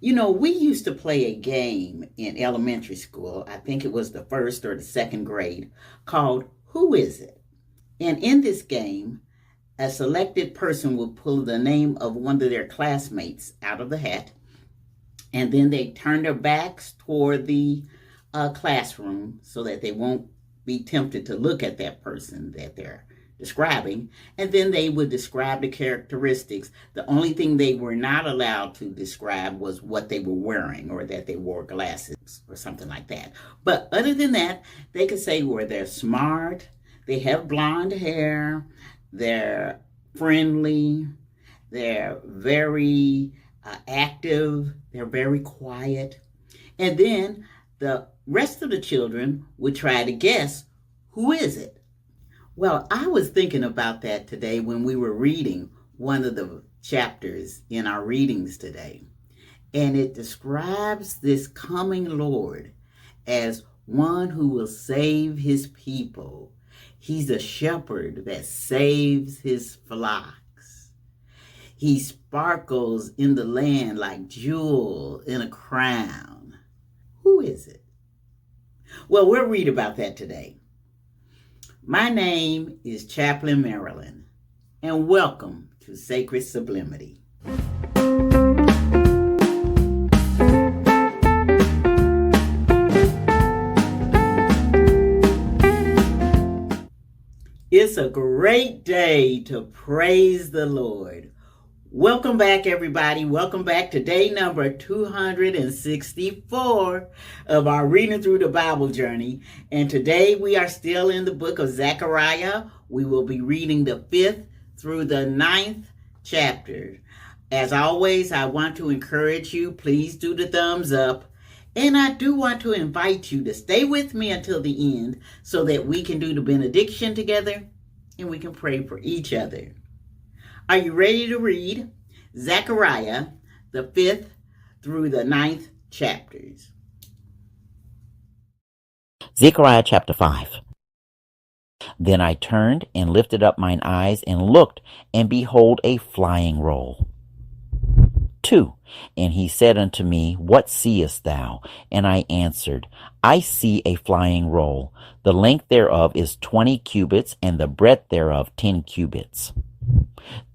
We used to play a game in elementary school. I think it was the first or the second grade, called Who Is It? And in this game, a selected person will pull the name of one of their classmates out of the hat, and then they turn their backs toward the classroom so that they won't be tempted to look at that person that they're describing, and then they would describe the characteristics. The only thing they were not allowed to describe was what they were wearing or that they wore glasses or something like that. But other than that, they could say where they're smart, they have blonde hair, they're friendly, they're very active, they're very quiet. And then the rest of the children would try to guess, who is it? Well, I was thinking about that today when we were reading one of the chapters in our readings today. And it describes this coming Lord as one who will save his people. He's a shepherd that saves his flocks. He sparkles in the land like jewel in a crown. Who is it? Well, we'll read about that today. My name is Chaplain Marilyn, and welcome to Sacred Sublimity. It's a great day to praise the Lord. Welcome back, everybody. Welcome back to day number 264 of our Reading Through the Bible journey. And today we are still in the book of Zechariah. We will be reading the 5th through the 9th chapter. As always, I want to encourage you, please do the thumbs up. And I do want to invite you to stay with me until the end so that we can do the benediction together and we can pray for each other. Are you ready to read Zechariah, the 5th through the 9th chapters? Zechariah chapter 5. Then I turned and lifted up mine eyes and looked, and behold, a flying roll. 2. And he said unto me, What seest thou? And I answered, I see a flying roll. The length thereof is 20 cubits, and the breadth thereof 10 cubits.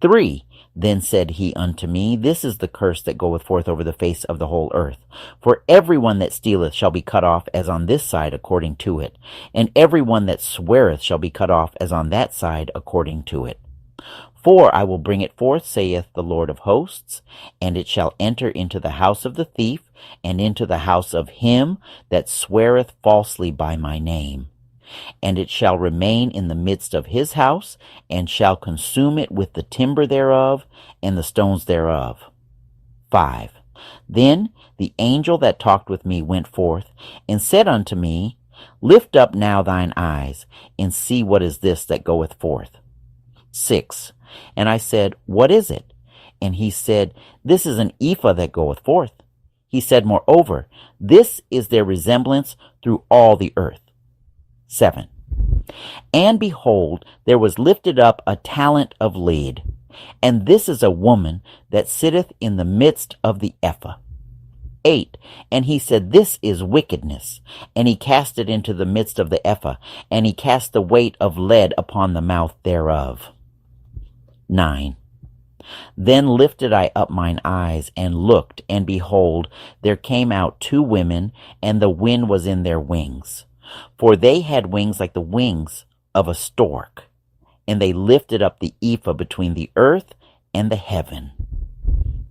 3. Then said he unto me, This is the curse that goeth forth over the face of the whole earth. For every one that stealeth shall be cut off as on this side according to it, and every one that sweareth shall be cut off as on that side according to it. For I will bring it forth, saith the Lord of hosts, and it shall enter into the house of the thief, and into the house of him that sweareth falsely by my name. And it shall remain in the midst of his house, and shall consume it with the timber thereof, and the stones thereof. 5. Then the angel that talked with me went forth, and said unto me, Lift up now thine eyes, and see what is this that goeth forth. 6. And I said, What is it? And he said, This is an ephah that goeth forth. He said, Moreover, this is their resemblance through all the earth. 7. And behold, there was lifted up a talent of lead, and this is a woman that sitteth in the midst of the ephah. 8. And he said, This is wickedness. And he cast it into the midst of the ephah, and he cast the weight of lead upon the mouth thereof. 9. Then lifted I up mine eyes, and looked, and behold, there came out 2 women, and the wind was in their wings. For they had wings like the wings of a stork, and they lifted up the ephah between the earth and the heaven.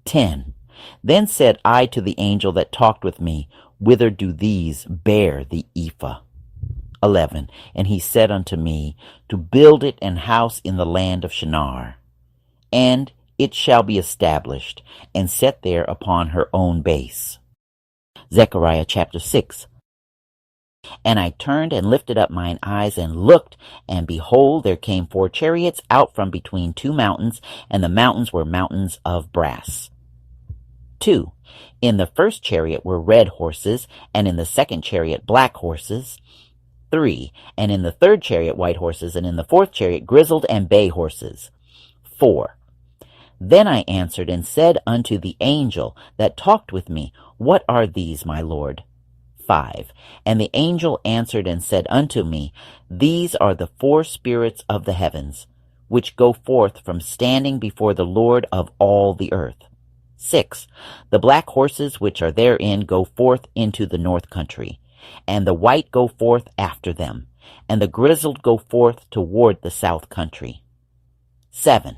10. Then said I to the angel that talked with me, Whither do these bear the ephah? 11. And he said unto me, To build it an house in the land of Shinar, and it shall be established, and set there upon her own base. Zechariah chapter 6. And I turned and lifted up mine eyes and looked, and behold, there came 4 chariots out from between 2 mountains, and the mountains were mountains of brass. 2. In the first chariot were red horses, and in the second chariot black horses. 3. And in the third chariot white horses, and in the fourth chariot grizzled and bay horses. 4. Then I answered and said unto the angel that talked with me, What are these, my Lord? 5. And the angel answered and said unto me, These are the 4 spirits of the heavens, which go forth from standing before the Lord of all the earth. 6. The black horses which are therein go forth into the north country, and the white go forth after them, and the grizzled go forth toward the south country. 7.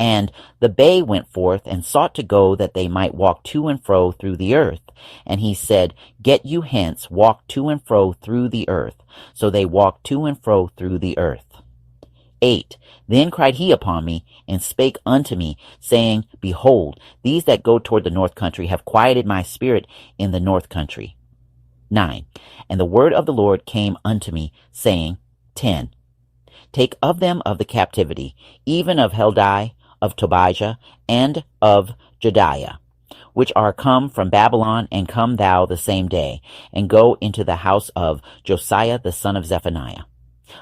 And the bay went forth and sought to go that they might walk to and fro through the earth. And he said, Get you hence, walk to and fro through the earth. So they walked to and fro through the earth. 8. Then cried he upon me, and spake unto me, saying, Behold, these that go toward the north country have quieted my spirit in the north country. 9. And the word of the Lord came unto me, saying, 10. Take of them of the captivity, even of Heldai, of Tobijah, and of Jediah, which are come from Babylon, and come thou the same day, and go into the house of Josiah the son of Zephaniah.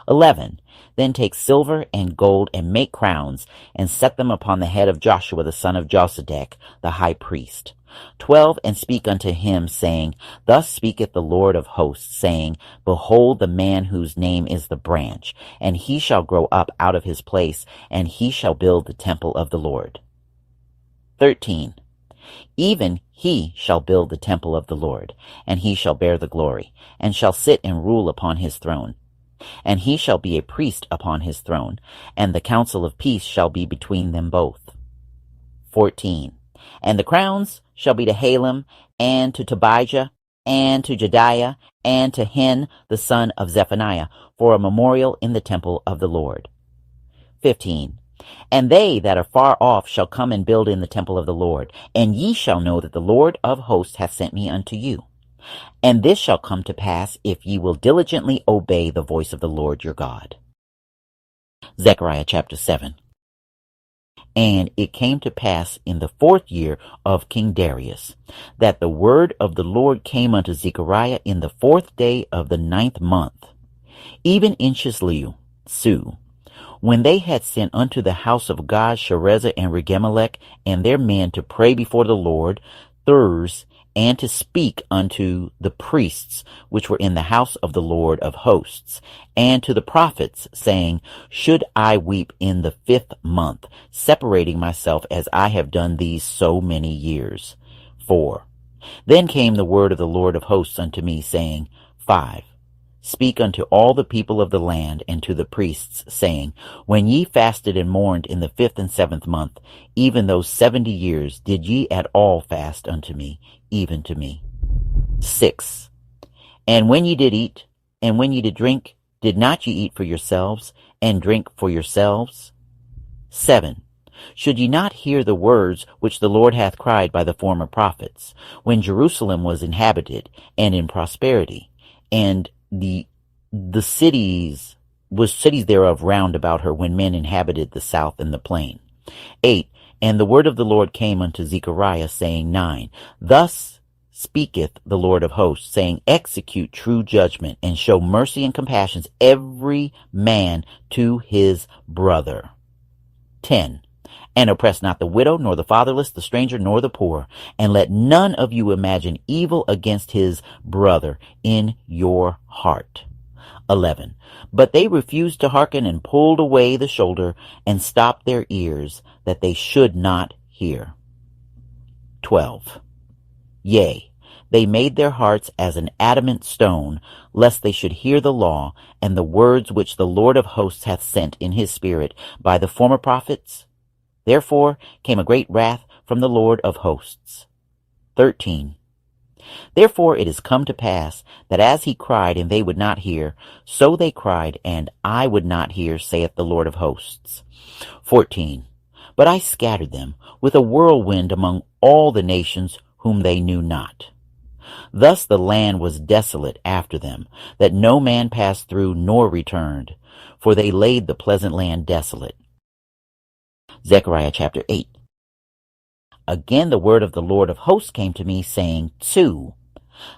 11. Then take silver and gold, and make crowns, and set them upon the head of Joshua the son of Josedech, the high priest. 12. And speak unto him, saying, Thus speaketh the Lord of hosts, saying, Behold the man whose name is the branch, and he shall grow up out of his place, and he shall build the temple of the Lord. 13. Even he shall build the temple of the Lord, and he shall bear the glory, and shall sit and rule upon his throne. And he shall be a priest upon his throne, and the council of peace shall be between them both. 14. And the crowns shall be to Halem, and to Tobijah, and to Jediah, and to Hen the son of Zephaniah, for a memorial in the temple of the Lord. 15. And they that are far off shall come and build in the temple of the Lord, and ye shall know that the Lord of hosts hath sent me unto you. And this shall come to pass, if ye will diligently obey the voice of the Lord your God. Zechariah chapter 7. And it came to pass in the 4th year of King Darius, that the word of the Lord came unto Zechariah in the 4th day of the 9th month, even in Chislev, when they had sent unto the house of God Sherezer and Regemelech and their men to pray before the Lord, Thurs, and to speak unto the priests which were in the house of the Lord of hosts, and to the prophets, saying, Should I weep in the 5th month, separating myself as I have done these so many years? 4. Then came the word of the Lord of hosts unto me, saying, 5. Speak unto all the people of the land and to the priests, saying, When ye fasted and mourned in the 5th and 7th month, even those 70 years, did ye at all fast unto me, even to me? 6. And when ye did eat, and when ye did drink, did not ye eat for yourselves, and drink for yourselves? 7. Should ye not hear the words which the Lord hath cried by the former prophets, when Jerusalem was inhabited, and in prosperity, and the cities thereof round about her, when men inhabited the south and the plain? 8. And the word of the Lord came unto Zechariah, saying, 9. Thus speaketh the Lord of hosts, saying, Execute true judgment, and show mercy and compassion every man to his brother. 10. And oppress not the widow, nor the fatherless, the stranger, nor the poor, and let none of you imagine evil against his brother in your heart. 11. But they refused to hearken, and pulled away the shoulder, and stopped their ears, that they should not hear. 12. Yea, they made their hearts as an adamant stone, lest they should hear the law, and the words which the Lord of hosts hath sent in his spirit by the former prophets. Therefore came a great wrath from the Lord of hosts. 13. Therefore it is come to pass, that as he cried, and they would not hear, so they cried, and I would not hear, saith the Lord of hosts. 14. But I scattered them with a whirlwind among all the nations whom they knew not. Thus the land was desolate after them, that no man passed through nor returned, for they laid the pleasant land desolate. Zechariah chapter 8. Again the word of the Lord of hosts came to me, saying, 2.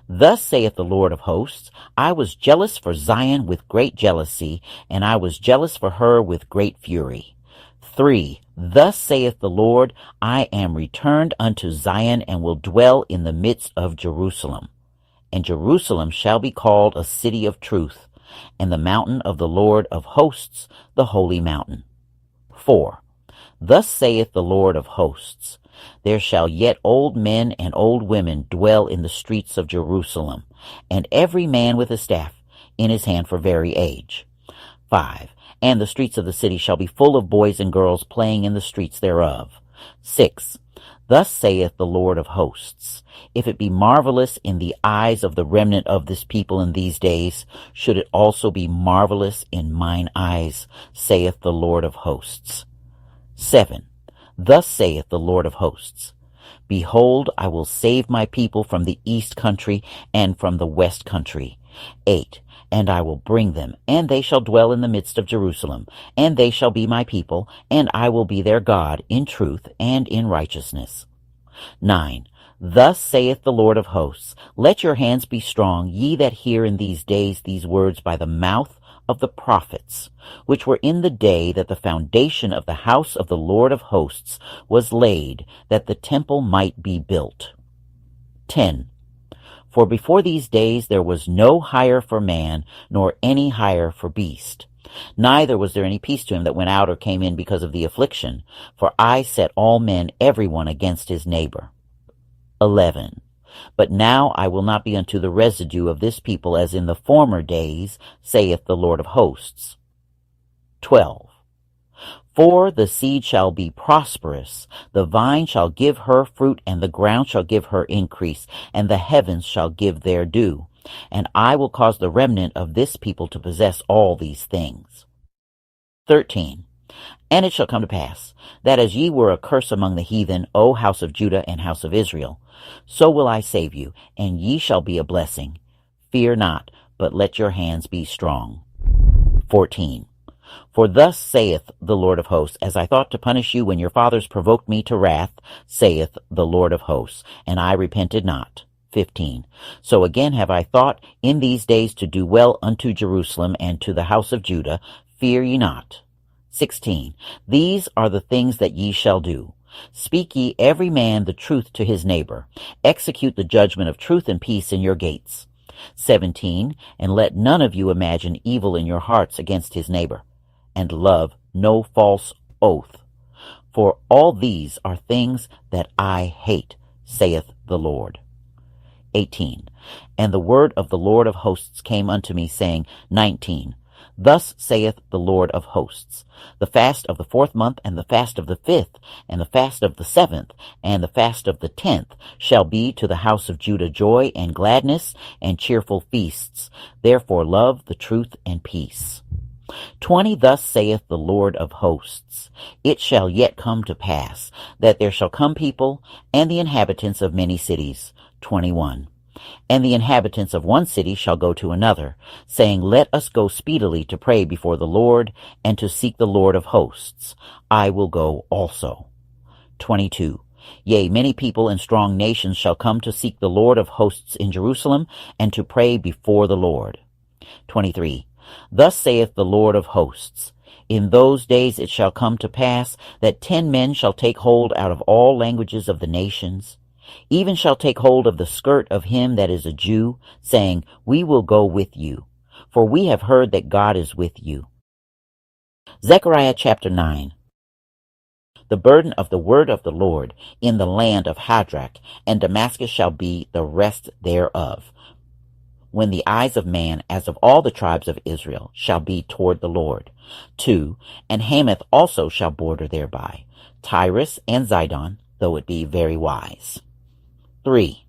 Thus saith the Lord of hosts, I was jealous for Zion with great jealousy, and I was jealous for her with great fury. 3. Thus saith the Lord, I am returned unto Zion, and will dwell in the midst of Jerusalem. And Jerusalem shall be called a city of truth, and the mountain of the Lord of hosts, the holy mountain. 4. Thus saith the Lord of hosts, there shall yet old men and old women dwell in the streets of Jerusalem, and every man with a staff in his hand for very age. 5. And the streets of the city shall be full of boys and girls playing in the streets thereof. 6. Thus saith the Lord of hosts, if it be marvelous in the eyes of the remnant of this people in these days, should it also be marvelous in mine eyes, saith the Lord of hosts. 7. Thus saith the Lord of hosts, behold, I will save my people from the east country and from the west country. 8. And I will bring them, and they shall dwell in the midst of Jerusalem, and they shall be my people, and I will be their God in truth and in righteousness. 9. Thus saith the Lord of hosts, let your hands be strong, ye that hear in these days these words by the mouth of the prophets, which were in the day that the foundation of the house of the Lord of hosts was laid, that the temple might be built. 10. For before these days there was no hire for man, nor any hire for beast. Neither was there any peace to him that went out or came in because of the affliction. For I set all men every one against his neighbor. 11. But now I will not be unto the residue of this people as in the former days, saith the Lord of hosts. 12. For the seed shall be prosperous, the vine shall give her fruit, and the ground shall give her increase, and the heavens shall give their dew. And I will cause the remnant of this people to possess all these things. 13. And it shall come to pass, that as ye were a curse among the heathen, O house of Judah and house of Israel, so will I save you, and ye shall be a blessing. Fear not, but let your hands be strong. 14. For thus saith the Lord of hosts, as I thought to punish you when your fathers provoked me to wrath, saith the Lord of hosts, and I repented not. 15. So again have I thought in these days to do well unto Jerusalem and to the house of Judah. Fear ye not. 16. These are the things that ye shall do. Speak ye every man the truth to his neighbor. Execute the judgment of truth and peace in your gates. 17. And let none of you imagine evil in your hearts against his neighbor, and love no false oath. For all these are things that I hate, saith the Lord. 18. And the word of the Lord of hosts came unto me, saying, 19. Thus saith the Lord of hosts, the fast of the 4th month, and the fast of the 5th, and the fast of the 7th, and the fast of the 10th shall be to the house of Judah joy and gladness and cheerful feasts. Therefore love the truth and peace. 20. Thus saith the Lord of hosts, it shall yet come to pass, that there shall come people and the inhabitants of many cities. 21. And the inhabitants of one city shall go to another, saying, let us go speedily to pray before the Lord, and to seek the Lord of hosts. I will go also. 22. Yea, many people and strong nations shall come to seek the Lord of hosts in Jerusalem, and to pray before the Lord. 23. Thus saith the Lord of hosts, in those days it shall come to pass, that 10 men shall take hold out of all languages of the nations, even shall take hold of the skirt of him that is a Jew, saying, we will go with you, for we have heard that God is with you. Zechariah chapter 9. The burden of the word of the Lord in the land of Hadrach, and Damascus shall be the rest thereof, when the eyes of man, as of all the tribes of Israel, shall be toward the Lord. 2. And Hamath also shall border thereby, Tyrus and Zidon, though it be very wise. 3.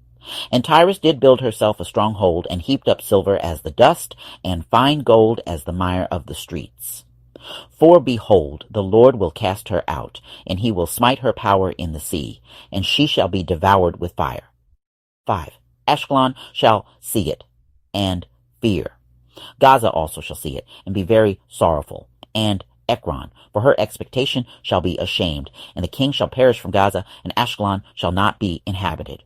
And Tyrus did build herself a stronghold, and heaped up silver as the dust, and fine gold as the mire of the streets. For behold, the Lord will cast her out, and he will smite her power in the sea, and she shall be devoured with fire. 5. Ashkelon shall see it, and fear. Gaza also shall see it, and be very sorrowful, and Ekron, for her expectation shall be ashamed, and the king shall perish from Gaza, and Ashkelon shall not be inhabited.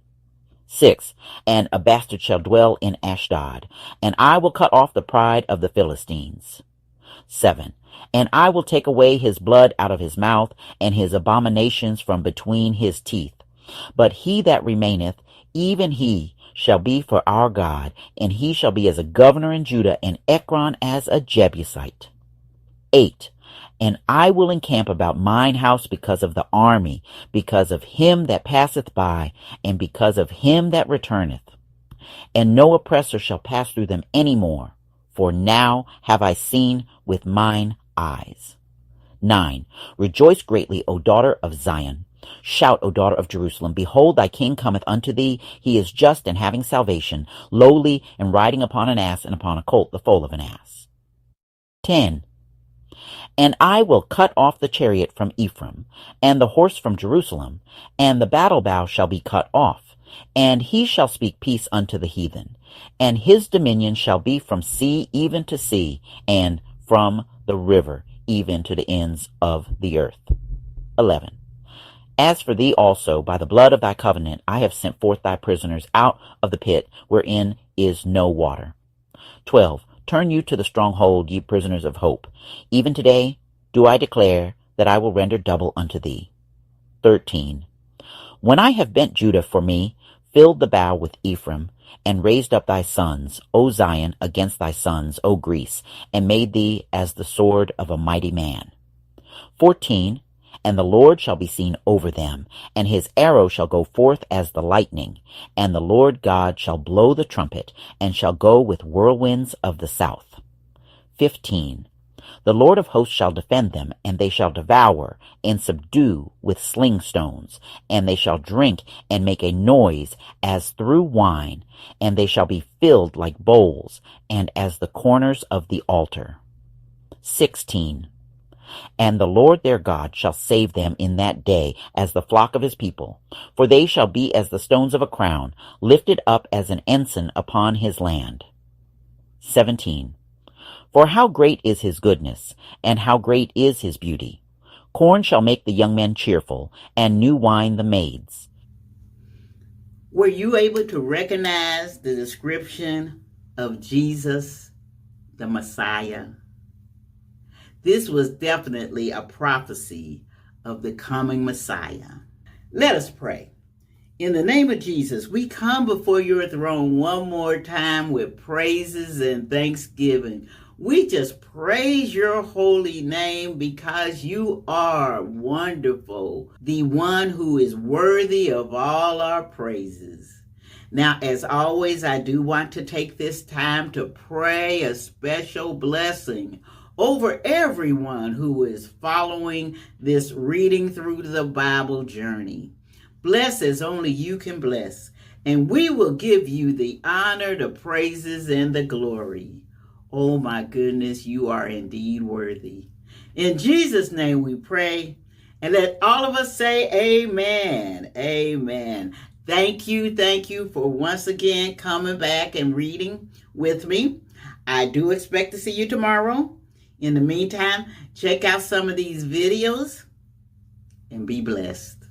6. And a bastard shall dwell in Ashdod, and I will cut off the pride of the Philistines. 7. And I will take away his blood out of his mouth, and his abominations from between his teeth. But he that remaineth, even he shall be for our God, and he shall be as a governor in Judah, and Ekron as a Jebusite. 8. And I will encamp about mine house because of the army, because of him that passeth by, and because of him that returneth. And no oppressor shall pass through them any more, for now have I seen with mine eyes. 9. Rejoice greatly, O daughter of Zion. Shout, O daughter of Jerusalem. Behold, thy king cometh unto thee. He is just and having salvation, lowly and riding upon an ass, and upon a colt, the foal of an ass. 10. And I will cut off the chariot from Ephraim, and the horse from Jerusalem, and the battle bow shall be cut off, and he shall speak peace unto the heathen. And his dominion shall be from sea even to sea, and from the river even to the ends of the earth. 11. As for thee also, by the blood of thy covenant, I have sent forth thy prisoners out of the pit wherein is no water. 12. Turn you to the stronghold, ye prisoners of hope. Even today do I declare that I will render double unto thee. 13. When I have bent Judah for me, filled the bow with Ephraim, and raised up thy sons, O Zion, against thy sons, O Greece, and made thee as the sword of a mighty man. 14. And the Lord shall be seen over them, and his arrow shall go forth as the lightning, and the Lord God shall blow the trumpet, and shall go with whirlwinds of the south. 15. The Lord of hosts shall defend them, and they shall devour and subdue with sling stones, and they shall drink and make a noise as through wine, and they shall be filled like bowls, and as the corners of the altar. 16. And the Lord their God shall save them in that day as the flock of his people, for they shall be as the stones of a crown, lifted up as an ensign upon his land. 17. For how great is his goodness, and how great is his beauty! Corn shall make the young men cheerful, and new wine the maids. Were you able to recognize the description of Jesus, the Messiah? This was definitely a prophecy of the coming Messiah. Let us pray. In the name of Jesus, we come before your throne one more time with praises and thanksgiving. We just praise your holy name because you are wonderful, the one who is worthy of all our praises. Now, as always, I do want to take this time to pray a special blessing over everyone who is following this reading through the Bible journey. Bless as only you can bless, and we will give you the honor, the praises, and the glory. Oh my goodness, you are indeed worthy. In Jesus' name we pray, and let all of us say amen. Amen. Thank you for once again coming back and reading with me. I do expect to see you tomorrow. In the meantime, check out some of these videos and be blessed.